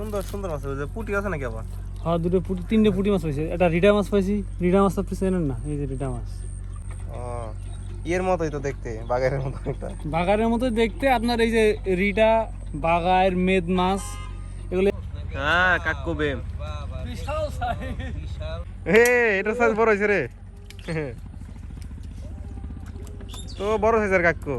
সুন্দর সুন্দর মাছ হয়েছে। পুঁটি আছে নাকি আবার? হ্যাঁ, দুটো পুঁটি, তিনটে পুঁটি মাছ পাইছে। একটা রিডা মাছ পাইছি। রিডা মাছ আপনি চেনেন না? এই যে রিডা মাছ। ও, ইয়ের মতোই তো দেখতে, বাগারের মতো একটা। বাগারের মতো দেখতে। আপনার এই যে রিডা, বাগার, মেদ মাছ এগুলো। হ্যাঁ, কাক্কু বেম। বিশাল সাইজ। এটা সাইজ বড় হয়েছে রে। তো বড় সাইজের কাক্কু।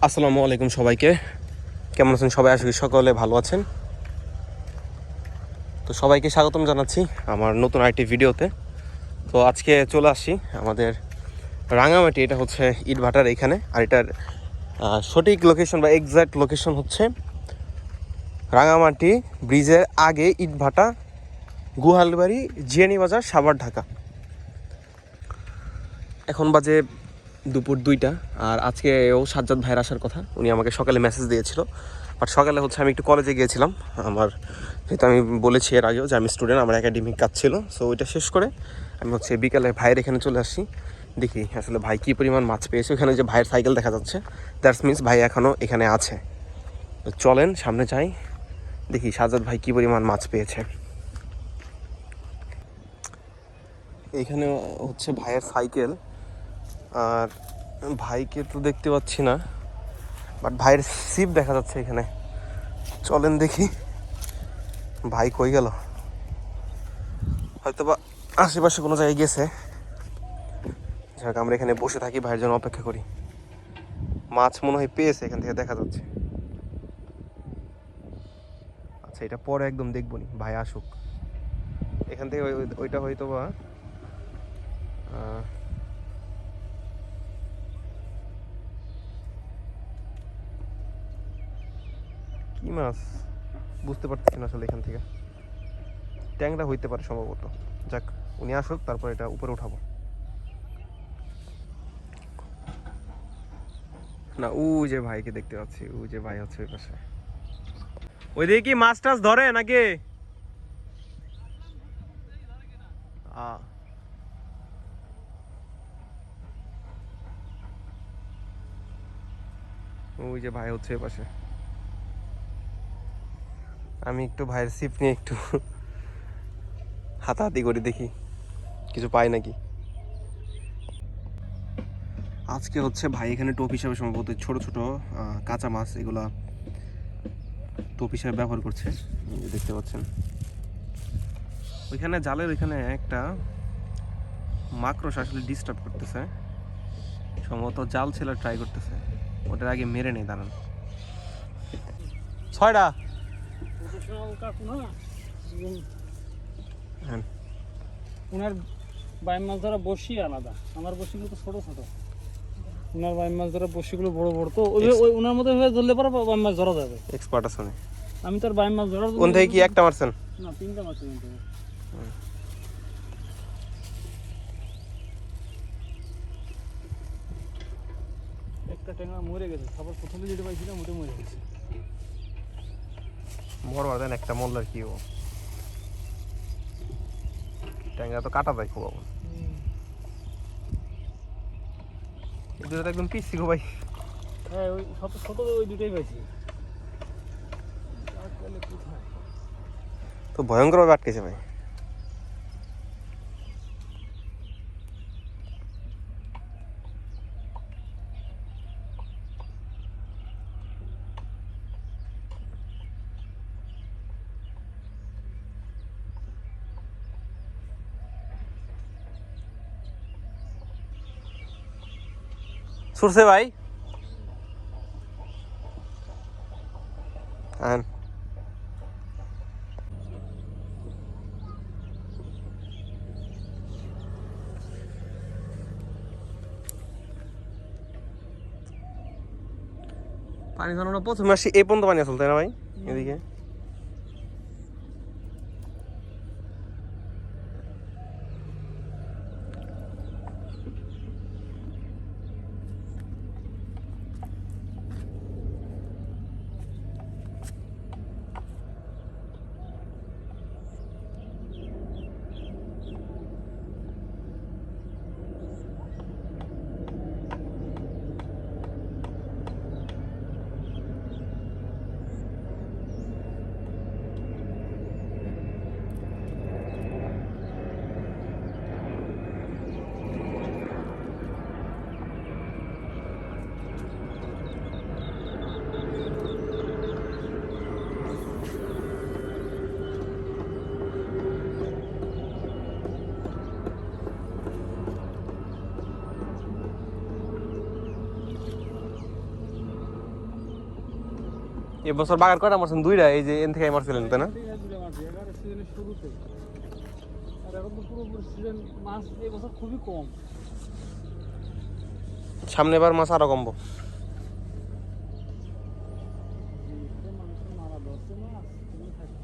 আসসালামু আলাইকুম সবাইকে, কেমন আছেন সবাই? আশা করি সকলে ভালো আছেন। তো সবাইকে স্বাগতম জানাচ্ছি আমার নতুন আরেকটি ভিডিওতে। তো আজকে চলে আসি আমাদের রাঙামাটি। এটা হচ্ছে ইটভাটার এখানে, আর এটার সঠিক লোকেশন বা এক্স্যাক্ট লোকেশন হচ্ছে রাঙামাটি ব্রিজের আগে ইটভাটা, গুহালবাড়ি, জিয়ানি বাজার, সাভার, ঢাকা। এখন বাজে দুপুর 2টা। আর আজকেও সাজ্জাদ ভাইয়ের আসার কথা, উনি আমাকে সকালে মেসেজ দিয়েছিল। বাট সকালে হচ্ছে আমি একটু কলেজে গিয়েছিলাম। আমার যেহেতু আমি বলেছি এর আগেও যে আমি স্টুডেন্ট, আমার একাডেমিক কাজ ছিল। সো ওইটা শেষ করে আমি হচ্ছে বিকালে ভাইয়ের এখানে চলে আসি। দেখি আসলে ভাই কী পরিমাণ মাছ পেয়েছে। ওখানে যে ভাইয়ের সাইকেল দেখা যাচ্ছে, দ্যাটস মিনস ভাই এখনও এখানে আছে। তো চলেন সামনে যাই, দেখি সাজ্জাদ ভাই কী পরিমাণ মাছ পেয়েছে। এইখানে হচ্ছে ভাইয়ের সাইকেল, আর ভাইকে তো দেখতে পাচ্ছি না, বাট ভাইয়ের সিপ দেখা যাচ্ছে এখানে। চলেন দেখি ভাই কই গেল। হয়তো বা আশেপাশে কোনো জায়গায় গেছে। যাক, আমরা এখানে বসে থাকি, ভাইয়ের জন্য অপেক্ষা করি। মাছ মনে হয় পেয়েছে, এখান থেকে দেখা যাচ্ছে। আচ্ছা, এটা পরে একদম দেখবো নি, ভাই আসুক। এখান থেকে ওইটা হয়তো বা কি মাছ বুঝতে পারতেছি না আসলে। এখান থেকে ট্যাংরা হইতে পারে সম্ভবত। যাক, উনি আসুক, তারপর এটা উপরে উঠাবো। না, ও যে ভাইকে দেখতে পাচ্ছি, ও যে ভাই হচ্ছে ওই পাশে। ওইদিকে কি মাছ টাছ ধরে নাকি? ওই যে ভাই হচ্ছে ওই পাশে। আমি একটু ভাইয়ের সিপ নিয়ে একটু হাতাহাতি করি, দেখি কিছু পাই নাকি। আজকে হচ্ছে ভাই এখানে টোপ হিসাবে সম্ভবত ছোট ছোট কাঁচা মাছ, এগুলা টোপ হিসাবে ব্যবহার করছে। দেখতে পাচ্ছেন ওইখানে জালের ওইখানে একটা মাকড়সা আসলে ডিস্টার্ব করতেছে, সম্ভবত জাল ছেলে ট্রাই করতেছে। ওটার আগে মেরে নেই, দাঁড়ান। 6টা। হ্যাঁ, ওনার বাইম মাছ ধরা বসি আলাদা, আমার বসিগুলো তো ছোট ছোট। ওনার বাইম মাছ ধরা বসিগুলো বড় বড়, তো ওই ওনার মধ্যে ধরলে পরে বাইম মাছ ধরা যাবে। এক্সপার্ট আছে। আমি তো আর বাইম মাছ ধরা। কোন থেকে কি একটা মারছেন? না, 3টা মাছ। একটা ট্যাংরা মরে গেছে, সবার প্রথমে যেটা পাইছিলাম ওটা মরে গেছে। মরবার দেন, একটা মরলার কি ও। ট্যাংরা তো কাটা যায় খুব। এই দুটো তো একদম পিচ্ছি গো ভাই। হ্যাঁ, ওই ছোট ছোট ওই দুটোই পাইছি। তো ভয়ঙ্করভাবে আটকেছে ভাই। ছুটছে ভাই। হ্যাঁ, পানি ধরানো প্রথমে আসি, এই পর্যন্ত পানি আসল, তাই না ভাই? এদিকে এবছর বাগার কয়টা মারছেন? 2টা, এই যে এন থেকে মারছিলেন তাই না? সিজনের শুরুতে। আর এখন তো পুরোপুরি সিজন মাছ এই বছর খুবই কম। সামনে বার মাছ আরো কমবো। মানুষের মারা ধরছে মাছ এগুলো থাকে।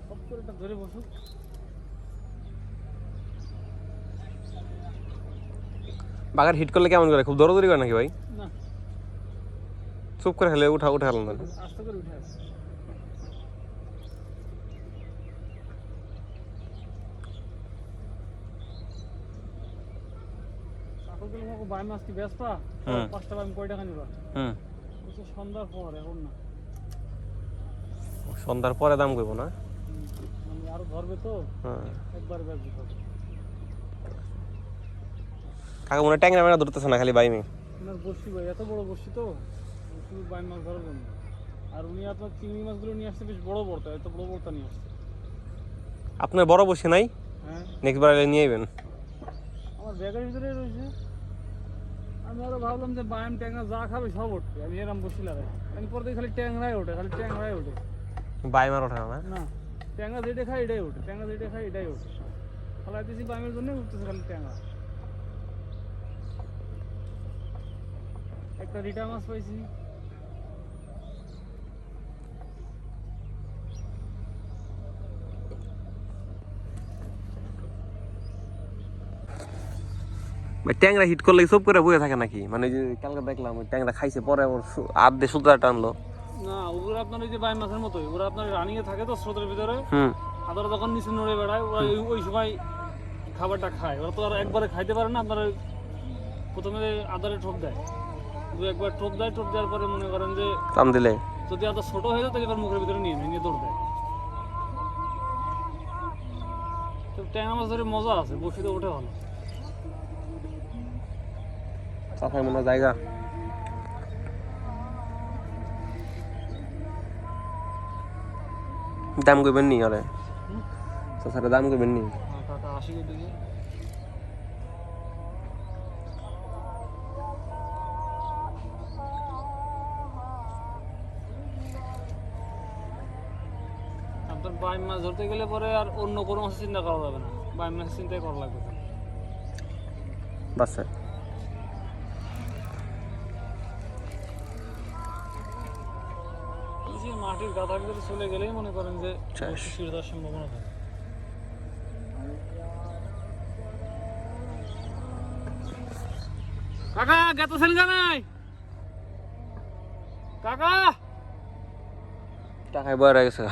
সব করে এটা ধরে বসুক। বাগার হিট করলে কেমন করে? খুব দৌড়াদৌড়ি করে নাকি ভাই? না, চুপ করে খেলে উঠা গেল না। আস্তে করে উঠে আসে। কাকুগুলো আমাকে বাই মাছ কি বেচবা? 5টা বাই কয় টাকা নিবা? বলছে সন্ধ্যার পর, এখন না। সন্ধ্যার পরে দাম করবো না? মানে আরো ধরবে তো, একবার বেচবে সব। কাকা মনে হয় ট্যাংরা মেরা ধরতেছে না, খালি বাইমে। আপনার বসি ভাই, এত বড় বসি তো শুধু বাই মাছ ধরার জন্য। আর উনি আপনার চিংড়ি মাছগুলো নিয়ে আসছে বেশ বড় বড়টা, এত বড় বড়টা নিয়ে আসছে। আপনার বড় বসে নাই? হ্যাঁ, নেক্সট বার এলে নিয়ে আইবেন। আমার ব্যাগের ভিতরে রয়েছে। আমি আরো ভাবলাম যে বায়াম ট্যাংরা যা খাবে সব উঠবে, আমি এরম বসি লাগাই। আমি পরে দেখি খালি ট্যাংরাই ওঠে, খালি ট্যাংরাই ওঠে। বাইমার ওঠে না? না, ট্যাংরা যেটা খাই এটাই ওঠে, ট্যাংরা যেটা খাই এটাই ওঠে। ফলাইতেছি বায়ামের জন্য উঠতেছে খালি ট্যাংরা। একটা রিটা মাছ পাইছি। ভাই ট্যাংরা হিট করলে সব করে বয়ে থাকে নাকি? মানে ওই যে কালকে দেখলাম ওই ট্যাংরা খাইছে, পরে ওর হাত দিয়ে সুতা টানলো। না, ওগুলো আপনার ওই যে বাই মাছের মতোই, ওরা আপনার রানিং এ থাকে তো স্রোতের ভিতরে। হুম। আদার যখন নিচে নড়ে বেড়ায়, ওরা ওই সময় খাবারটা খায়। ওরা তো আর একবারে খাইতে পারে না। আপনার প্রথমে আদারে ঠোপ দেয়, একবার টোপ দেয়, টোপ দেওয়ার পরে মনে করেন যে টান দিলে যদি আদা ছোট হয়ে যায় তাহলে এবার মুখের ভিতরে নিয়ে নেয়, নিয়ে দৌড় দেয়। তো ট্যাংরা মাছ ধরে মজা আছে, বসিতে ওঠে ভালো। সাফাই মনে জায়গা। দাম করবেন নি? আরে স্যার দাম করবেন নি? কাকা 80 করে দিকে। আপনার বাই মাছ ধরতে গেলে পরে আর অন্য কোনো মাছের চিন্তা করা যাবে না, বাই মাছের চিন্তাই করা লাগবে। বাস স্যার। মাটির গাদার ভিতরে চলে গেলেই মনে করেন যে ছিঁড়ে দেওয়ার সম্ভাবনা থাকে। কাকা গেতেছেন জানাই? কাকা টাকায় বয়ে রয়ে গেছে।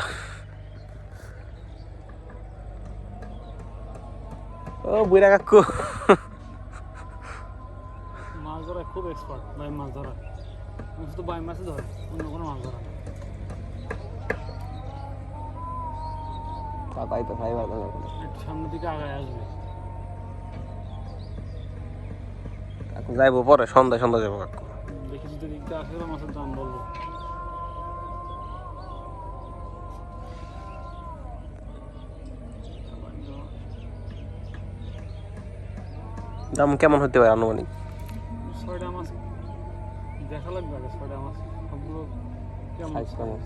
ও বুড়া কাকু মাছ ধরা খুব এক্সপার্ট, বাই মাছ ধরা। শুধু বাই মাছই ধরে, অন্য কোনো মাছ ধরা না। তাই তো ভাই ভালো। একটু সামনের দিকে আগায় আসবে। কাকু যাইবো পরে, সন্ধ্যা সন্ধ্যা যাবো কাকু। দেখি যদি দিকটা আসে তো মাছের দাম বলবো। দাম কেমন হতে পারে আনুমানিক? 6টা মাছ দেখা লাগবে আগে, 6টা মাছ সবগুলো কেমন সাইজ কেমন?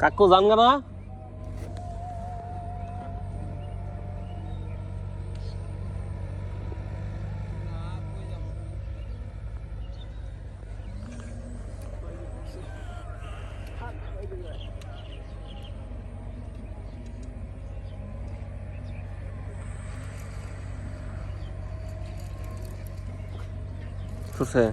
কাকু জান না? সুসে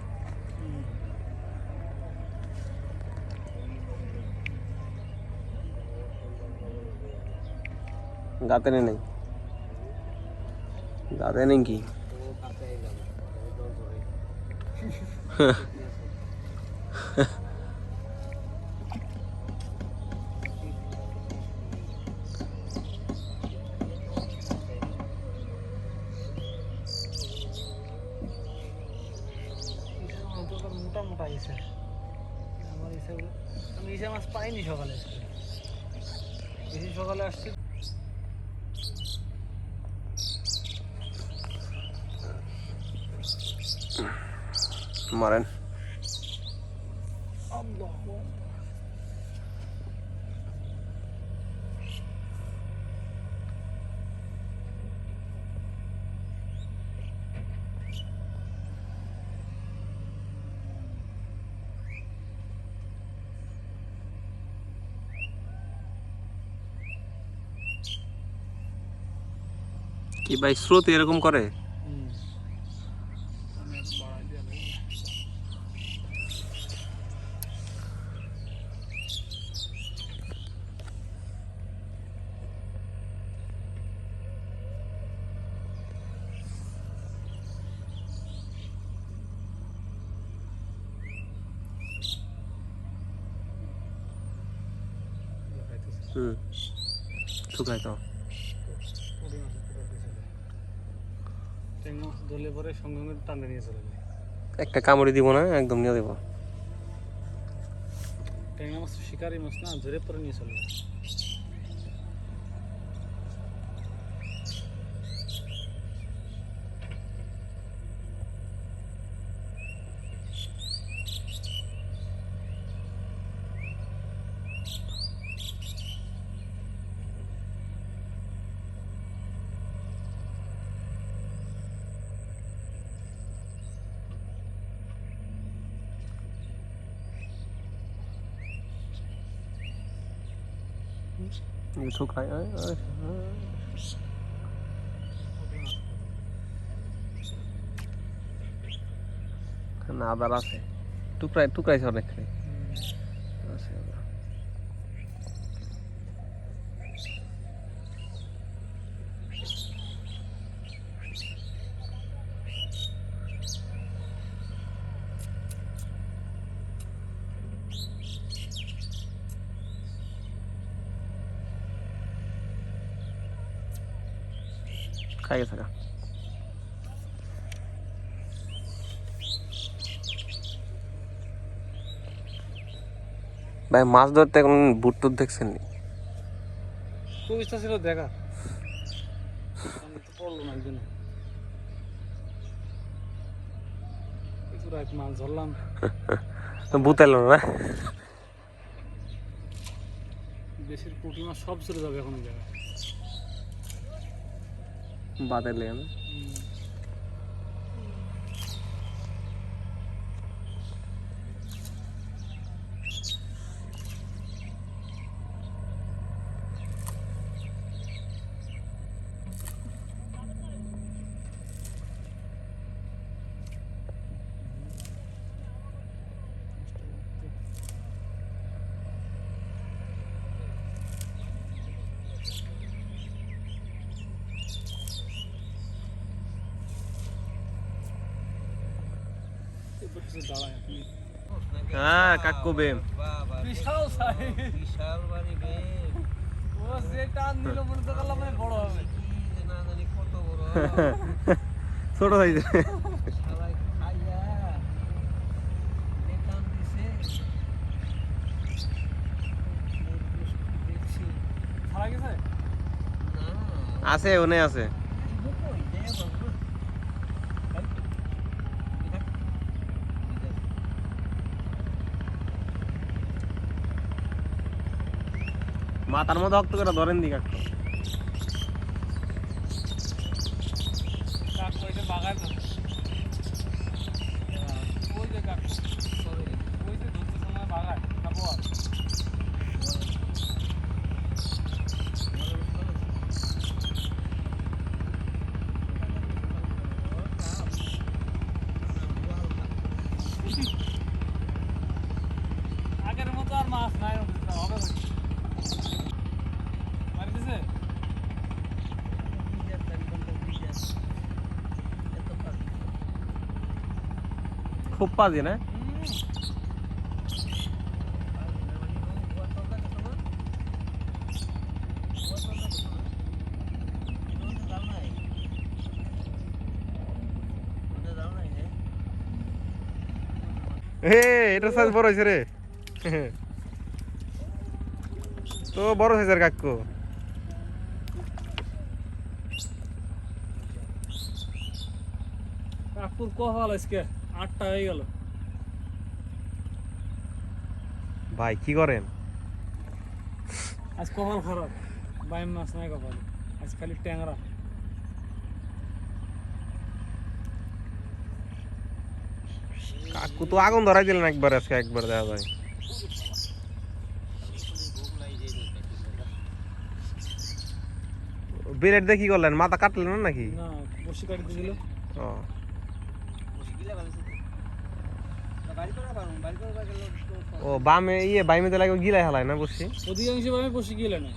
গাতে নেই গাতে নেই কি মোটা মোটা ইসে আমার ইসে আমি ইসে মাছ পাইনি সকালে বেশি সকালে আসছি মারেন কি ভাই স্রোত এরকম করে শুকায় তো ট্যাংরা মাছ ধরলে পরে সঙ্গে সঙ্গে টানে নিয়ে চলে যায় একটা কামড়ি দিব না একদম নিয়ে দেবো ট্যাংরা মাছ তো শিকারি মাছ না ধরে পরে নিয়ে চলে যায় শুকায় না আবার আছে টুকরাইছে অনেকখানি আছে আবার। খাই গেছে গা। ভাই মাছ ধরতে এখন বুট টুট দেখছেন নি? খুব ইচ্ছা ছিল দেখা আমি তো পড়লো না একদিন পুরো এক মাছ ধরলাম ভূত এলো না দেশের পুঁটি মাছ সব চলে যাবে এখন ওই জায়গায় বাদের লেগে না দাঁড়ায় আপনি হ্যাঁ কাকু বেম বিশাল সাইজ বিশাল বাড়ি বে ও যে টান দিল মনে তো করলাম বড় হবে কি যে না জানি কত বড় ছোট হয়েছে শালাই খাইয়া বেকান দিছে দেখছি ছাড়া গেছে না আছে ওনে আছে কই দে বাবু মাথার মধ্যে অক্ত করে ধরেন দি কাকু কাকু এটা বাগায় তো ওই যে কাকু ওই যে ধরতে সময় বাগায় খাবো আর আগের মতো আর মাছ নাই হবে মারিতেছে খুব পাজি না হে এটা সাইজ বড় হয়েছে রে তো বড় সাইজের কাকু কাকুর কহাল আজকে 8টা হয়ে গেল। ভাই কি করেন আজ কপাল খারাপ, বাইম মাছ নাই কপালে, আজ খালি ট্যাংরা। কাকু তো আগুন ধরাই দিলেন একবার আজকে একবার দেখা যায় বিলেট দিয়ে কি করলেন মাথা কাটলেন না নাকি না বসি কাটি দিছিল। ও ও বামে বাইমে লাগে গিলাই হালায় না বসছি অধিকাংশ ভাবে বসি গেলে না।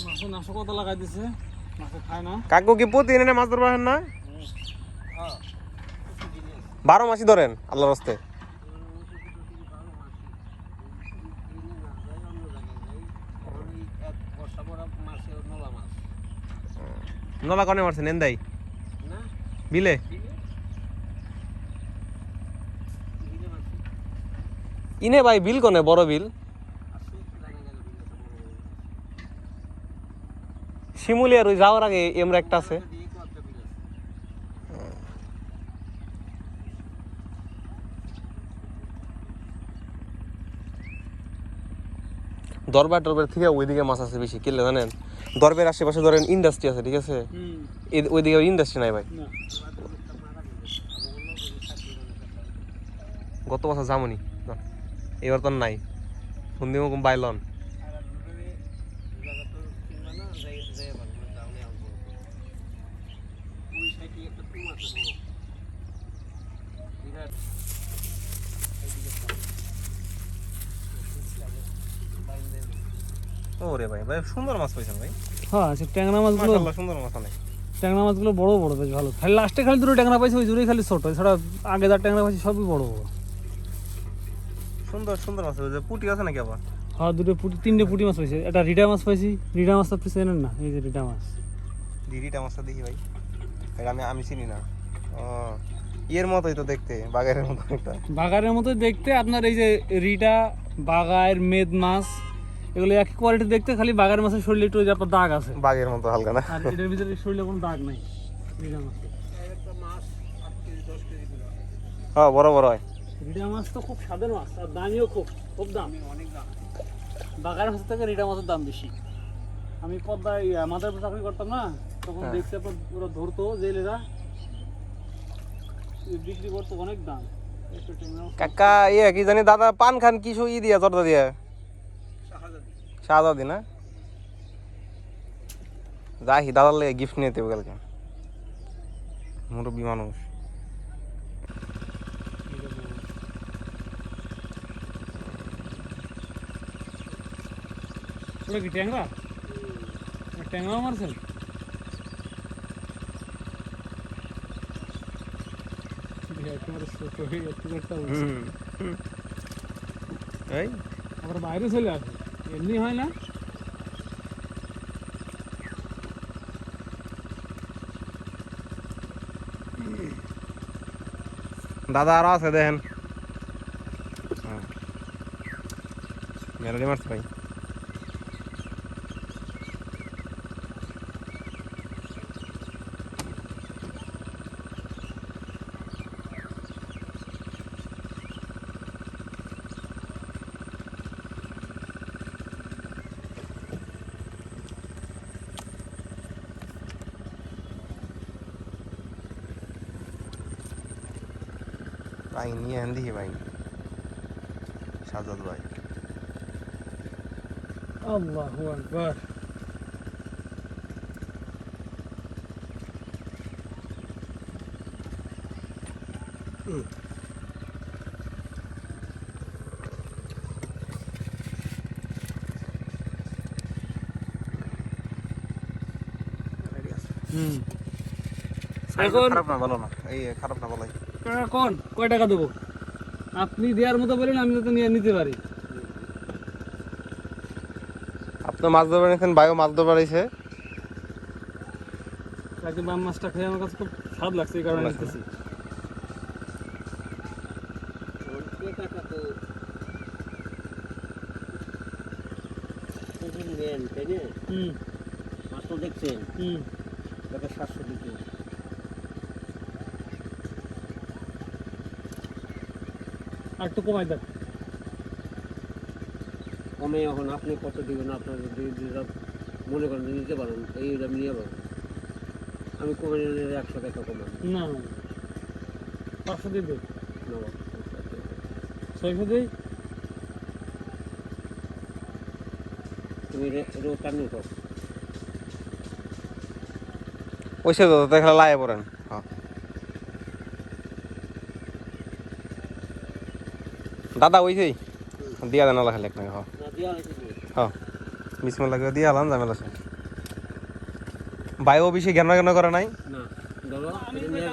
মাছে নাশকতা লাগাই দিছে, মাছে খায় না। কাকু কি প্রতিদিন মাছ ধরবা না 12 মাসই ধরেন আল্লাহর রাস্তে নলা কনে মারছেন এন্দাই বিলে ইনে ভাই বিল কনে বড় বিল শিমুলিয়ার ওই যাওয়ার আগে এমরা একটা আছে দরবার টরবার থেকে ওইদিকে মাছ আছে বেশি কিনলে জানেন দরবের আশেপাশে ধরেন ইন্ডাস্ট্রি আছে ঠিক আছে ওইদিকে ইন্ডাস্ট্রি নাই ভাই না গত বছর যামনি এবার তো নাই সন্ধি মুখ বাইলন ওরে ভাই ভাই সুন্দর মাছ পাইছেন ভাই হ্যাঁ আচ্ছা ট্যাংরা মাছগুলো, মাশাআল্লাহ সুন্দর মাছ অনেক ট্যাংরা মাছগুলো বড় বড় বেশ ভালো। খালি লাস্টে খালি দুটো ট্যাংরা পাইছি, ওই দুটোই খালি ছোট, এছাড়া আগে যার ট্যাংরা পাইছি সবই বড় বড়। সুন্দর সুন্দর মাছ ওই যে পুটি আছে নাকি আবার হ্যাঁ দুটো পুটি, 3টে পুটি মাছ পাইছি, একটা রিডা মাছ পাইছি। রিডা মাছ আপনি চেনেন না? এই যে রিডা মাছ, দিদিটা মাছটা দেখি ভাই এটা আমি চিনি না ও এর মতোই তো দেখতে বাগারের মতো একটা বাগারের মতো দেখতে। আপনার এই যে রিডা, বাগার, মেদ মাছ এগুলো একই কোয়ালিটি দেখতে, খালি বাগার মাছের শরীরে একটু ওই যে আপনার দাগ আছে, বাঘের মতো হালকা না আর এটার ভিতরে শরীরে কোনো দাগ নাই রিডা মাছের। হ্যাঁ বড় বড় হয় রিডা মাছ তো খুব স্বাদের মাছ, আর দামিও খুব খুব দাম, অনেক দাম। বাগার মাছের থেকে রিডা মাছের দাম বেশি। আমি পদ্মায় মাথার উপর চাকরি করতাম না, তখন দেখতে আপনার ওরা ধরতো জেলেরা, বিক্রি করতো অনেক দাম। কাকা কি জানি দাদা পান খান কিছু দিয়া জর্দা দিয়া শাহজাদি না যাই দাদার লেগে গিফট নিয়ে দেবো কালকে মুরব্বী মানুষ ওটা কি ট্যাংরা? ট্যাংরাও মারছেন? এই আবার বাইরে চলে আসে, এমনি হয় না। দাদা আরো আছে দেখেন মেলোডি মারছে ভাই ভাই নিয়ে আন দেখি ভাই সাজাদ ভাই আল্লাহু আকবার। হুম এখন খারাপ না ভালো না, এই খারাপ না ভালোই। এখন কয় টাকা দেবো? আপনি দেওয়ার মতো বলেন, আমি তো নিয়ে নিতে পারি। আপনি মাছ ধরবেন, এখানে বায়ো মাছ ধরবার এসে আজকে বাম মাছটা খেয়ে আমার কাছে খুব স্বাদ লাগছে, এই কারণে ভালো লাগছে। নিতেছি। কে টাকা তো প্রতিদিন নেন, তাই না? হুম মাছ তো দেখছেন, হুম টাকা 700 দিতে। আর একটু কমাই দেন। কমে এখন আপনি কত দিবেন? আপনার যদি যেটা মনে করেন যে নিতে পারেন, এই আমি নিয়ে পারেন। আমি কমে নিলে 100 টাকা কমান না 500 দিয়ে দেন, নেব। 600 দিই। তুমি রোজ টার্নিং কর। ওইসে তো দেখলে লায়ে পড়েন। হ্যাঁ দাদা ওইসেই দিয়া দেন আলা খালি আপনাকে। হ্যাঁ না দিয়া হয়েছে কি? হ্যাঁ বিসমিল্লাহ করে দিয়ে আলাম, ঝামেলা আছে। বায়ো বেশি জ্ঞান করে নাই। না ধরো এটা নিয়ে